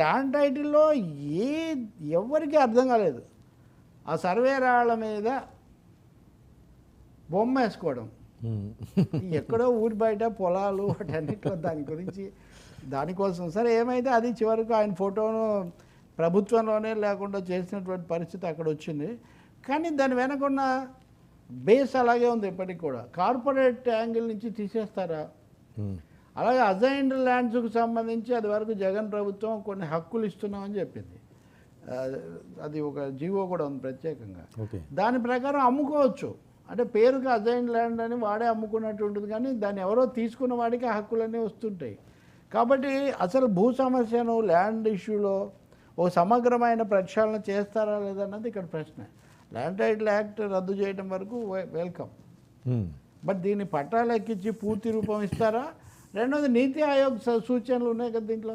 Land టైటిల్లో ఏ ఎవరికి అర్థం కాలేదు. ఆ సర్వేరాళ్ళ మీద బొమ్మ వేసుకోవడం, ఎక్కడో ఊరి బయట పొలాలు వాటన్నిటిలో దాని గురించి దానికోసం సరే ఏమైతే అది చివరకు ఆయన ఫోటోను ప్రభుత్వంలోనే లేకుండా చేసినటువంటి పరిస్థితి అక్కడ వచ్చింది. కానీ దాని వెనకున్న బేస్ అలాగే ఉంది ఇప్పటికి కూడా. కార్పొరేట్ యాంగిల్ నుంచి తీసేస్తారా? అలాగే అజైన్డ్ ల్యాండ్స్కు సంబంధించి అది వరకు జగన్ ప్రభుత్వం కొన్ని హక్కులు ఇస్తున్నామని చెప్పింది. అది ఒక జీవో కూడా ఉంది ప్రత్యేకంగా. దాని ప్రకారం అమ్ముకోవచ్చు, అంటే పేరుకి అజైన్డ్ ల్యాండ్ అని వాడే అమ్ముకున్నట్టు ఉంటుంది, కానీ దాన్ని ఎవరో తీసుకున్న వాడికి ఆ హక్కులన్నీ వస్తుంటాయి. కాబట్టి అసలు భూ సమస్యను ల్యాండ్ ఇష్యూలో ఒక సమగ్రమైన ప్రక్షాళన చేస్తారా లేదన్నది ఇక్కడ ప్రశ్న. ల్యాండ్ టైటిల్ యాక్ట్ రద్దు చేయడం వరకు వెల్కమ్, బట్ దీన్ని పట్టాలు ఎక్కించి పూర్తి రూపం ఇస్తారా? రెండోది నీతి ఆయోగ్ సూచనలు ఉన్నాయి కదా దీంట్లో.